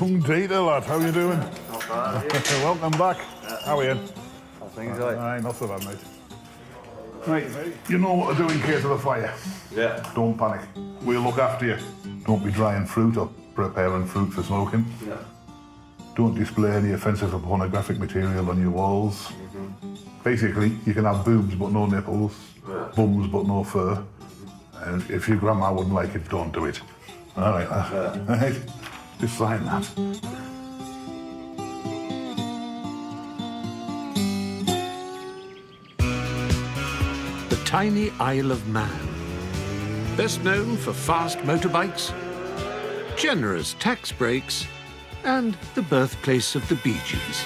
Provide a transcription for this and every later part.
Young Dieter, lad, how you doing? Not bad, Welcome back. How are you? I think so. Aye, not so bad, mate. Right, you know what to do in case of a fire. Yeah. Don't panic. We'll look after you. Don't be drying fruit or preparing fruit for smoking. Yeah. Don't display any offensive or pornographic material on your walls. Basically, you can have boobs but no nipples, bums but no fur. And if your grandma wouldn't like it, don't do it. All right, all right. Just sign that. The tiny Isle of Man. Best known for fast motorbikes, generous tax breaks, and the birthplace of the Bee Gees.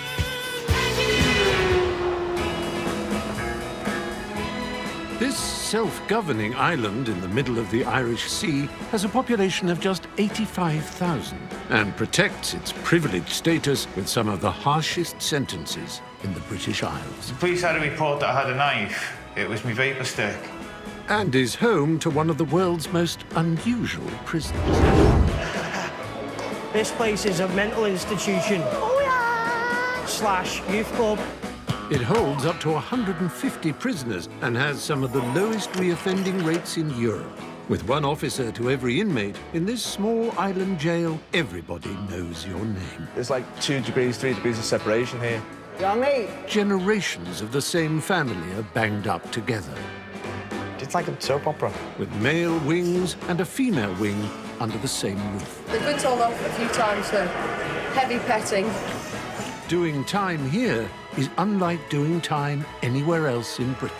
This self-governing island in the middle of the Irish Sea has a population of just 85,000 and protects its privileged status with some of the harshest sentences in the British Isles. The police had a report that I had a knife. It was my vapor stick. And is home to one of the world's most unusual prisons. This place is a mental institution. / youth club. It holds up to 150 prisoners and has some of the lowest reoffending rates in Europe. With one officer to every inmate, in this small island jail, everybody knows your name. There's like 2 degrees, 3 degrees of separation here. Yeah, mate. Generations of the same family are banged up together, It's like a soap opera. with male wings and a female wing under the same roof. They've been told off a few times for heavy petting. Doing time here is unlike doing time anywhere else in Britain.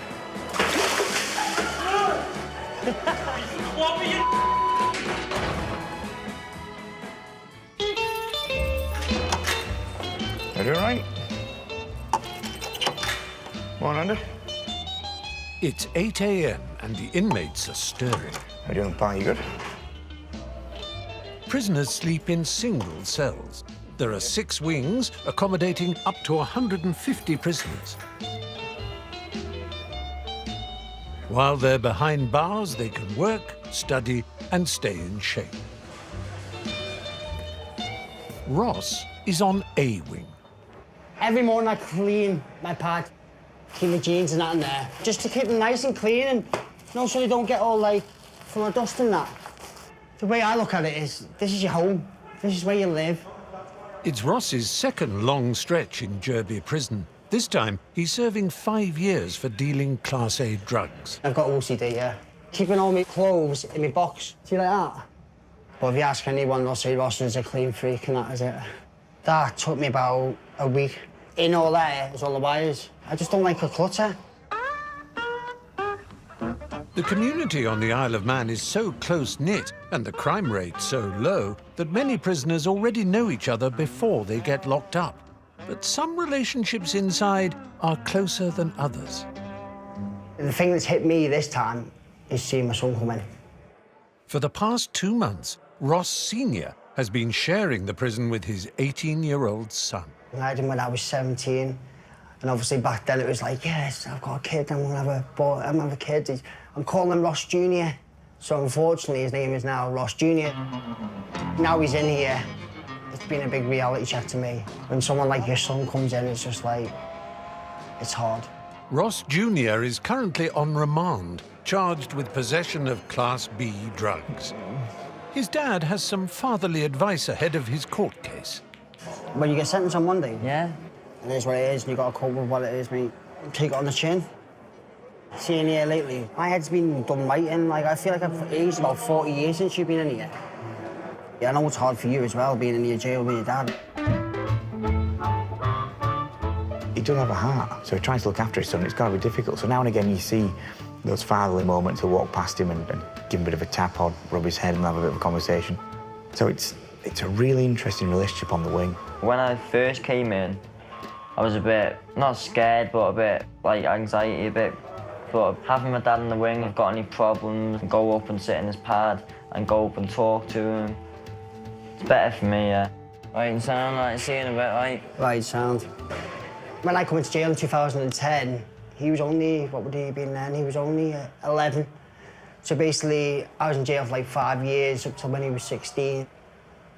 Are you all right? Come on, Andy. It's 8 a.m. and the inmates are stirring. How you doing, pal? You good? Prisoners sleep in single cells. There are 6 wings accommodating up to 150 prisoners. While they're behind bars, they can work, study, and stay in shape. Ross is on A wing. Every morning I clean my pad, keep my jeans and that in there, just to keep them nice and clean and, so they don't get all, like, full of dust and that. The way I look at it is, this is your home. This is where you live. It's Ross's second long stretch in Jerby prison. This time, he's serving 5 years for dealing Class A drugs. I've got OCD, yeah. Keeping all my clothes in my box. See like that? But if you ask anyone, they'll say Ross is a clean freak and that is it. That took me about a week. In all there is all the wires. I just don't like a clutter. The community on the Isle of Man is so close-knit and the crime rate so low that many prisoners already know each other before they get locked up. But some relationships inside are closer than others. The thing that's hit me this time is seeing my son come in. For the past 2 months, Ross Sr. has been sharing the prison with his 18-year-old son. I had him when I was 17, and obviously back then it was like, yes, I've got a kid, I'm gonna have a boy, I'm gonna have a kid. I'm calling him Ross Jr. So unfortunately his name is now Ross Jr. Now he's in here. It's been a big reality check to me. When someone like your son comes in, it's just like, it's hard. Ross Jr. is currently on remand, charged with possession of Class B drugs. His dad has some fatherly advice ahead of his court case. When you get sentenced on Monday, Yeah. it is what it is, and you got to cope with what it is, mate. Take it on the chin. Seeing here lately, my head's been done right in. Like, I feel like I've aged about 40 years since you've been in here. Yeah, I know it's hard for you as well, being in your jail with your dad. He does have a heart, so he tries to look after his son. It's got to be difficult. So now and again you see those fatherly moments. He'll walk past him and give him a bit of a tap or rub his head and have a bit of a conversation. So it's a really interesting relationship on the wing. When I first came in, I was a bit, not scared, but a bit, like, anxiety a bit. But having my dad in the wing, if I've got any problems, go up and sit in his pad and go up and talk to him. It's better for me, yeah. Right, sound like seeing a bit, right? Right, sound. When I come into jail in 2010, he was only, what would he have been then? He was only 11. So basically, I was in jail for like 5 years, up till when he was 16.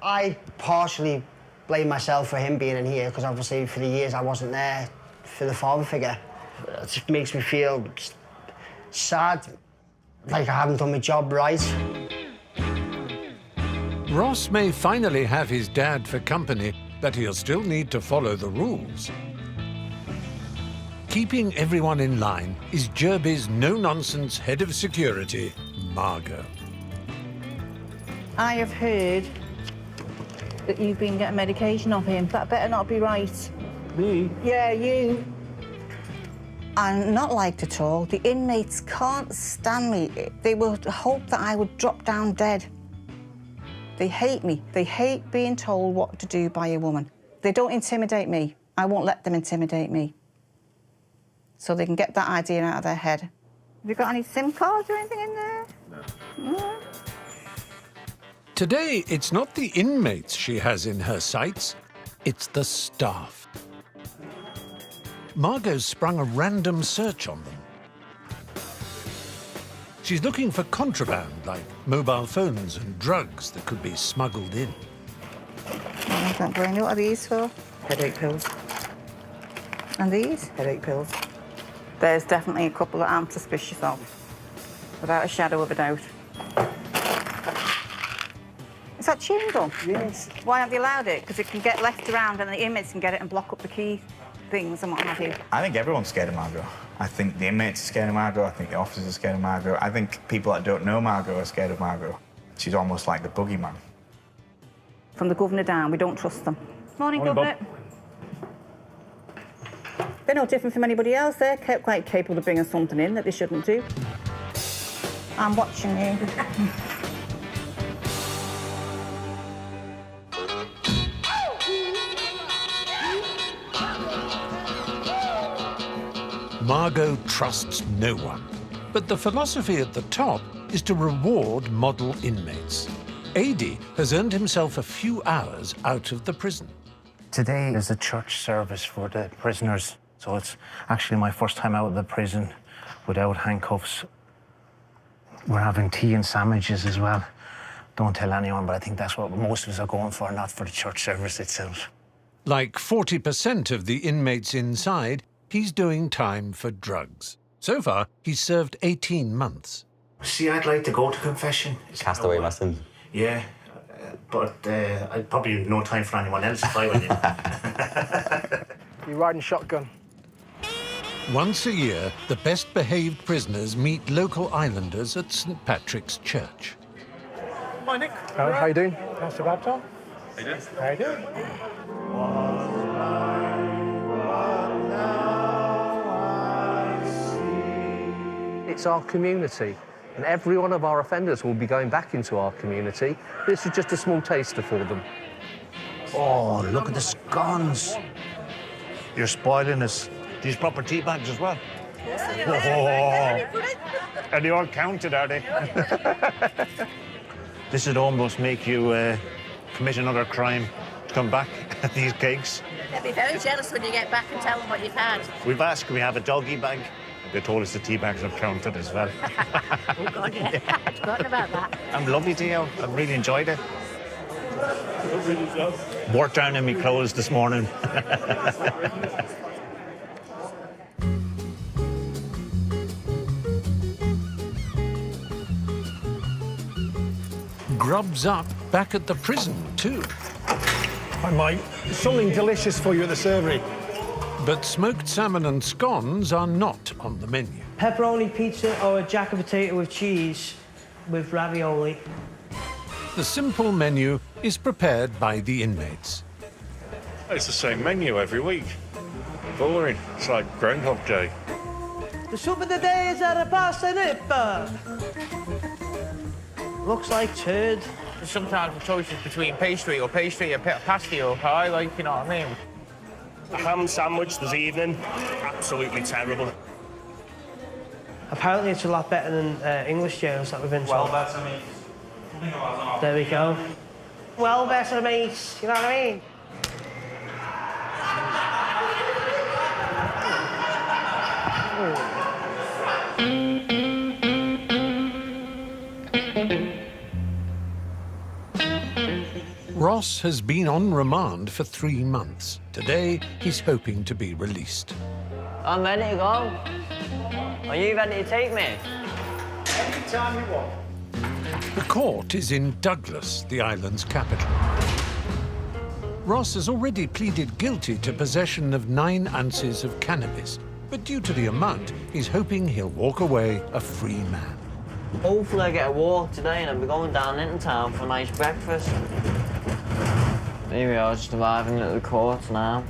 I partially blame myself for him being in here, because obviously for the years I wasn't there for the father figure. It just makes me feel sad, like I haven't done my job right. Ross may finally have his dad for company, but he'll still need to follow the rules. Keeping everyone in line is Jerby's no-nonsense head of security, Margot. I have heard that you've been getting medication off him. That better not be right. Me? Yeah, you. I'm not liked at all. The inmates can't stand me. They will hope that I would drop down dead. They hate me. They hate being told what to do by a woman. They don't intimidate me. I won't let them intimidate me. So they can get that idea out of their head. Have you got any SIM cards or anything in there? No. Today, it's not the inmates she has in her sights, it's the staff. Margot's sprung a random search on them. She's looking for contraband, like mobile phones and drugs that could be smuggled in. I don't blame you. What are these for? Headache pills. And these? Headache pills. There's definitely a couple that I'm suspicious of, without a shadow of a doubt. Is that chewing gum? Yes. Why haven't they allowed it? Because it can get left around and the inmates can get it and block up the key things and what have you. I think everyone's scared of Margot. I think the inmates are scared of Margot. I think the officers are scared of Margot. I think people that don't know Margot are scared of Margot. She's almost like the boogeyman. From the governor down, we don't trust them. Morning, Governor. They're no different from anybody else. They're quite capable of bringing something in that they shouldn't do. I'm watching you. Margot trusts no one. But the philosophy at the top is to reward model inmates. Adi has earned himself a few hours out of the prison. Today is a church service for the prisoners, so it's actually my first time out of the prison without handcuffs. We're having tea and sandwiches as well. Don't tell anyone, but I think that's what most of us are going for, not for the church service itself. Like 40% of the inmates inside, he's doing time for drugs. So far, he's served 18 months. See, I'd like to go to confession. Cast away my sins. Yeah, but I'd probably have no time for anyone else if I were you. You riding shotgun? Once a year, the best-behaved prisoners meet local islanders at St. Patrick's Church. Hi, Nick. How you doing? Not so bad, Tom. How you doing? How you doing? It's our community, and every one of our offenders will be going back into our community. This is just a small taster for them. Oh, look at the scones. You're spoiling us. These proper tea bags as well. Oh. And they all counted, are they? This would almost make you commit another crime to come back at these cakes. They'll be very jealous when you get back and tell them what you've had. We've asked, can we have a doggy bag? They told us the tea bags are counted as well. Oh, God, yeah. I'd forgotten about that. I'm lovely tea out. I've really enjoyed it. Worked down in my clothes this morning. Grub's up back at the prison, too. Hi, mate. Something delicious for you at the servery. But smoked salmon and scones are not on the menu. Pepperoni pizza or a jack of potato with cheese with ravioli. The simple menu is prepared by the inmates. It's the same menu every week. Boring. It's like Groundhog Day. The soup of the day is at a parsnip. Looks like turd. Sometimes the choice is between pastry or pasty or pie, like, you know what I mean? A ham sandwich this evening, absolutely terrible. Apparently it's a lot better than English jails that we've been Well told. better, mate. There we go. Well better, mate. You know what I mean? Ross has been on remand for 3 months. Today, he's hoping to be released. I'm ready to go. Are you ready to take me? Anytime you want. The court is in Douglas, the island's capital. Ross has already pleaded guilty to possession of 9 ounces of cannabis, but due to the amount, he's hoping he'll walk away a free man. Hopefully I get a walk today and I'll be going down into town for a nice breakfast. Here we are, just arriving at the court now.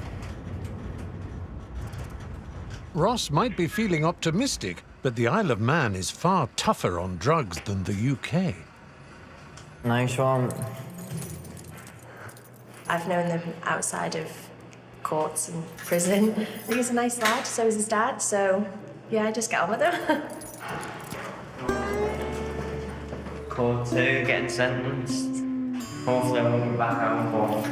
Ross might be feeling optimistic, but the Isle of Man is far tougher on drugs than the UK. Nice one. I've known them outside of courts and prison. I think he's a nice lad, so is his dad, so yeah, I just get on with him. Court 2, getting sentenced. Hopefully I won't be back out for.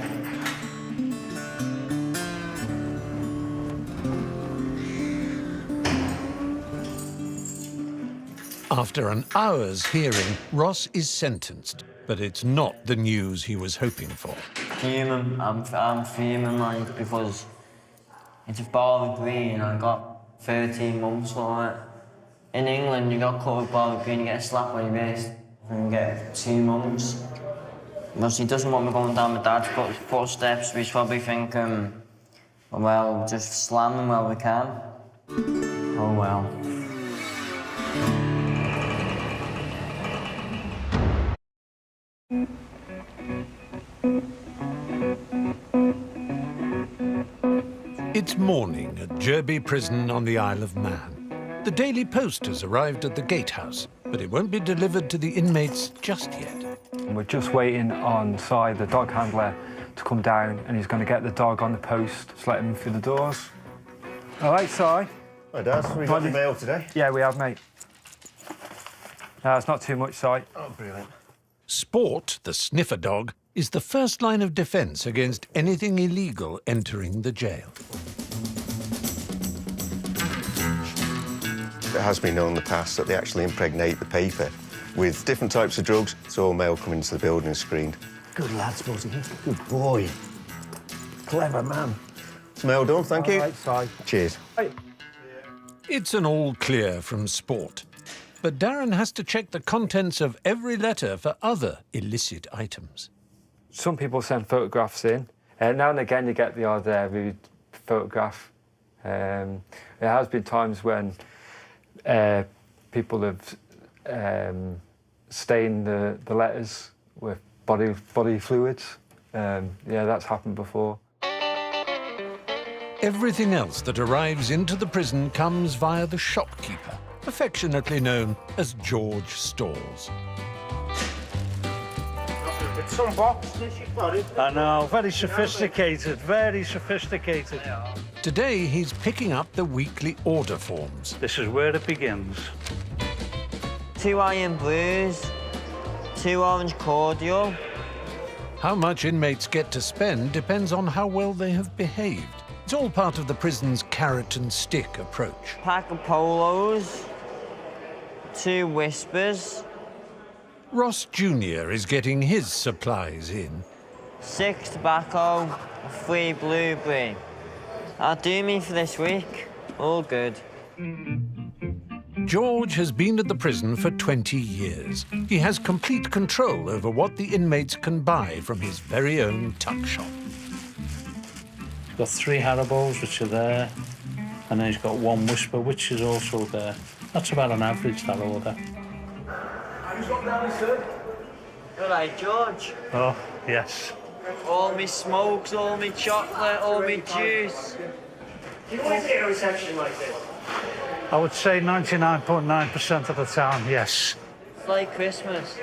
After an hour's hearing, Ross is sentenced, but it's not the news he was hoping for. Fuming, I'm fuming, like, because it's a Bowling Green. I got 13 months for it. In England, you got caught with Bowling Green, you get a slap on your wrist, and you get 2 months. Because he doesn't want me going down my dad's footsteps. He's probably thinking, well, just slam him while we can. Oh well. It's morning at Jerby Prison on the Isle of Man. The Daily Post has arrived at the gatehouse, but it won't be delivered to the inmates just yet. We're just waiting on Si, the dog handler, to come down, and he's going to get the dog on the post, just let him through the doors. All right, Si. Hi, Dad. We got your mail today? Yeah, we have, mate. No, it's not too much, Si. Oh, brilliant. Sport, the sniffer dog, is the first line of defence against anything illegal entering the jail. It has been known in the past that they actually impregnate the paper with different types of drugs, so all mail coming into the building is screened. Good lad, Spotty. Good boy. Clever man. It's mail done, thank you. All right, Si. Cheers. Hey. It's an all clear from Sport. But Darren has to check the contents of every letter for other illicit items. Some people send photographs in. Now and again, you get the odd rude photograph. There has been times when people have stained the letters with body fluids. Yeah, that's happened before. Everything else that arrives into the prison comes via the shopkeeper, affectionately known as George Stalls. It's some boxes you've got it. I know, very sophisticated, very sophisticated. Today, he's picking up the weekly order forms. This is where it begins. 2 iron blues, 2 orange cordial. How much inmates get to spend depends on how well they have behaved. It's all part of the prison's carrot and stick approach. Pack of polos, 2 whispers. Ross Jr. is getting his supplies in. 6 tobacco, 3 blueberry. That'll do me for this week. All good. George has been at the prison for 20 years. He has complete control over what the inmates can buy from his very own tuck shop. He's got 3 Haribos, which are there, and then he's got 1 Whisper, which is also there. That's about an average, that order. Who's got down, sir? All right, George. Oh, yes. All me smokes, all me chocolate, all me juice. Do you always get a reception like this? I would say 99.9% of the time, yes. It's like Christmas.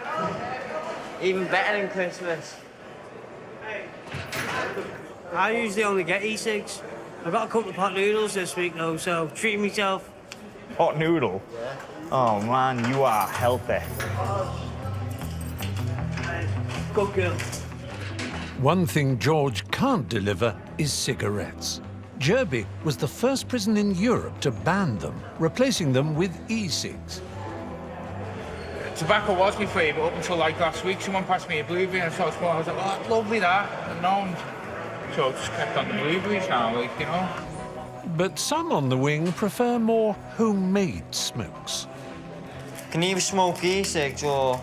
Even better than Christmas. I usually only get E6. I've got a couple of pot noodles this week, though, so treating myself. Hot noodle? Yeah. Oh, man, you are healthy. Good girl. One thing George can't deliver is cigarettes. Jerby was the first prison in Europe to ban them, replacing them with e-cigs. Tobacco was my favourite up until like last week. Someone passed me a blueberry and I started smoking. I was like, oh, that's lovely that. And no, so I just kept on the blueberries now, like, you know. But some on the wing prefer more homemade smokes. You can either smoke e-cigs or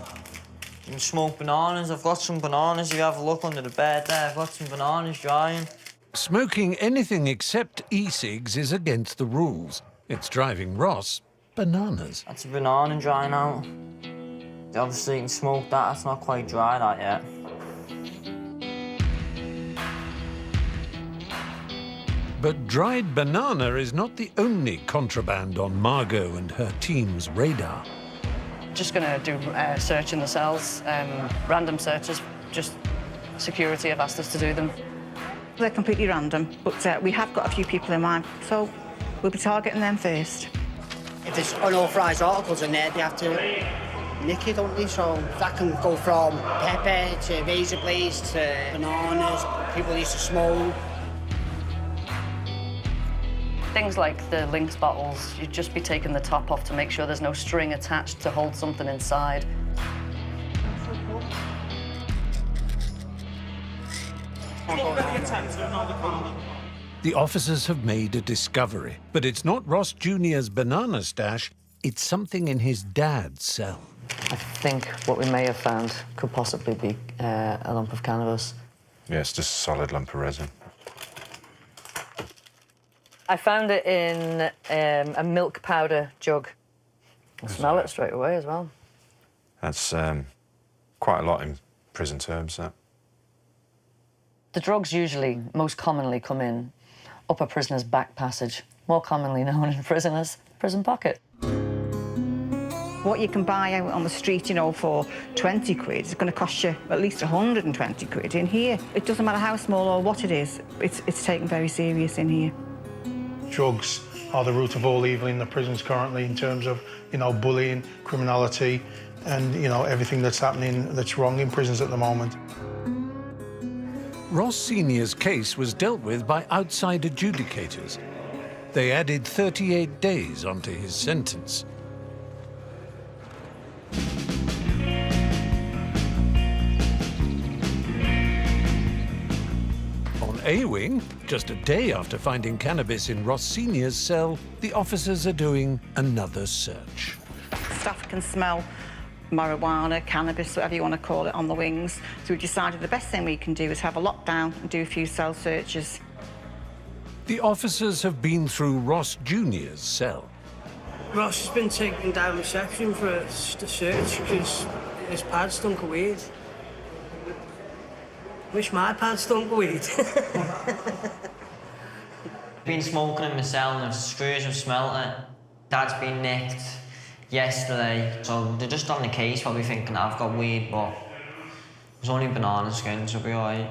you can smoke bananas. I've got some bananas. If you have a look under the bed there, I've got some bananas drying. Smoking anything except e-cigs is against the rules. It's driving Ross bananas. That's a banana drying out. Obviously, you can smoke that. That's not quite dry, that yet. But dried banana is not the only contraband on Margot and her team's radar. Just going to do search in the cells, random searches, just security have asked us to do them. They're completely random, but we have got a few people in mind, so we'll be targeting them first. If there's unauthorised articles in there, they have to nick it, don't they? So that can go from pepper to razor blades to bananas, people used to smoke. Things like the Lynx bottles, you'd just be taking the top off to make sure there's no string attached to hold something inside. The officers have made a discovery, but it's not Ross Jr.'s banana stash, it's something in his dad's cell. I think what we may have found could possibly be a lump of cannabis. Yeah, it's just a solid lump of resin. I found it in a milk powder jug. I smell it straight away as well. That's quite a lot in prison terms, that. The drugs usually, most commonly, come in up a prisoner's back passage, more commonly known in prison as prison pocket. What you can buy out on the street, you know, for 20 quid is going to cost you at least 120 quid. In here, it doesn't matter how small or what it is, it's taken very serious in here. Drugs are the root of all evil in the prisons currently in terms of, you know, bullying, criminality and, you know, everything that's happening that's wrong in prisons at the moment. Ross Sr.'s case was dealt with by outside adjudicators. They added 38 days onto his sentence. On A-Wing, just a day after finding cannabis in Ross Sr.'s cell, the officers are doing another search. Staff can smell marijuana, cannabis, whatever you want to call it, on the wings. So we decided the best thing we can do is have a lockdown and do a few cell searches. The officers have been through Ross Jr.'s cell. Ross has been taken down reception for a search because his pad stunk of weed. Wish my pad stunk of weed. Been smoking in my cell and the screws have smelt it. Dad's been nicked yesterday, so they're just on the case probably thinking I've got weed, but it's only banana skin, so it'll be all right.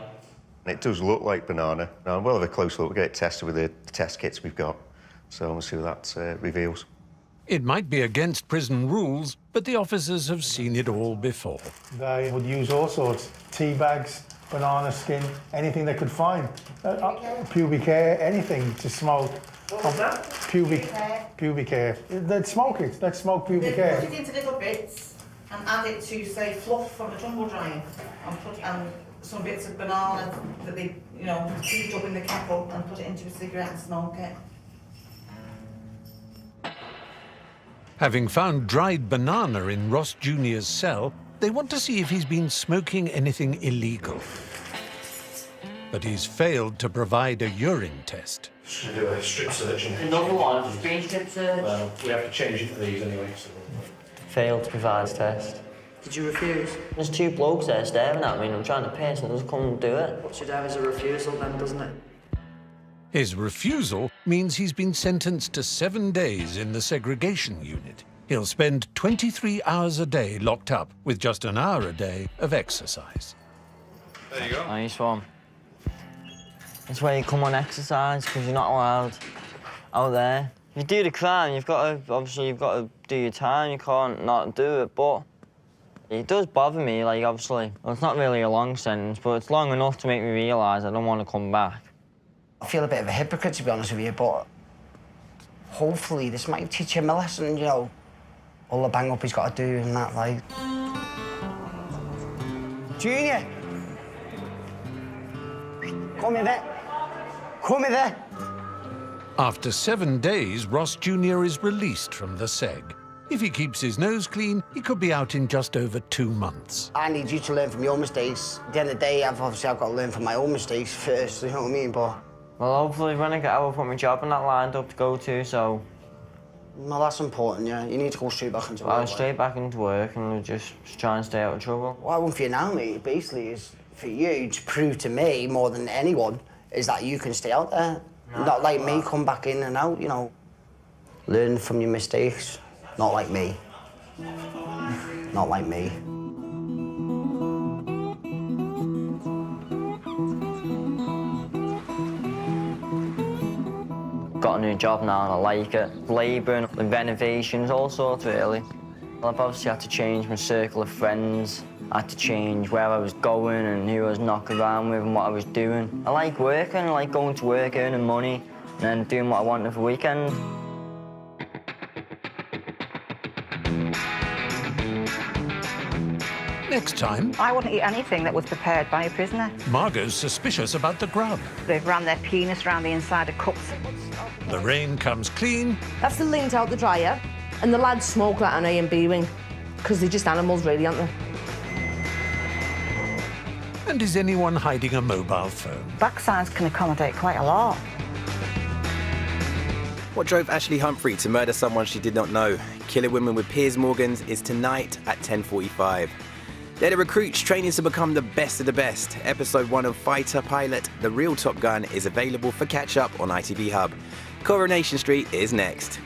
It does look like banana. Now, we'll have a close look. We'll get it tested with the test kits we've got. So we'll see what that reveals. It might be against prison rules, but the officers have seen it all before. They would use all sorts, tea bags, banana skin, anything they could find. Pubic hair, anything to smoke. What was that? Pubic hair. They'd smoke it. They'd smoke pubic hair. Put it into little bits and add it to, say, fluff from the tumble drying and some bits of banana that they, you know, heat up in the kettle and put it into a cigarette and smoke it. Having found dried banana in Ross Jr.'s cell, they want to see if he's been smoking anything illegal. But he's failed to provide a urine test. Should do a strip search. Another one, just been strip search. Well, we have to change it for these anyway. So. Failed to provide a test. Did you refuse? There's two blokes there staring at me and I'm trying to piss and they just come and do it. What should have is a refusal then, doesn't it? His refusal means he's been sentenced to 7 days in the segregation unit. He'll spend 23 hours a day locked up with just an hour a day of exercise. There you go. Nice one. That's where you come on exercise, because you're not allowed out there. If you do the crime, you've got to do your time. You can't not do it, but it does bother me, like, obviously. Well, it's not really a long sentence, but it's long enough to make me realise I don't want to come back. I feel a bit of a hypocrite, to be honest with you, but hopefully this might teach him a lesson, you know. all the bang up he's got to do and that, like. Junior! Come here. Come here. After 7 days, Ross Jr. is released from the SEG. If he keeps his nose clean, he could be out in just over 2 months. I need you to learn from your mistakes. At the end of the day, I've got to learn from my own mistakes first, you know what I mean? But well, hopefully when I get out, I've got my job and that lined up to go to, so... Well, that's important, yeah. You need to go straight back into work. I'll straight back into work and just try and stay out of trouble. What I want for you now, mate, basically, is for you to prove to me, more than anyone, is that you can stay out there. Not like me, come back in and out, you know. Learn from your mistakes. Not like me. Not like me. Got a new job now and I like it. Labouring, renovations, all sorts really. I've obviously had to change my circle of friends. I had to change where I was going and who I was knocking around with and what I was doing. I like working, I like going to work, earning money, and then doing what I want for the weekend. Next time, I wouldn't eat anything that was prepared by a prisoner. Margot's suspicious about the grub. They've ran their penis around the inside of cups. Lorraine comes clean. That's the lint out the dryer, and the lads smoke that on A&B wing, because they're just animals, really, aren't they? And is anyone hiding a mobile phone? Backsides can accommodate quite a lot. What drove Ashley Humphrey to murder someone she did not know? Killing Women with Piers Morgans is tonight at 10:45. They're the recruits training to become the best of the best. Episode 1 of Fighter Pilot, The Real Top Gun, is available for catch-up on ITV Hub. Coronation Street is next.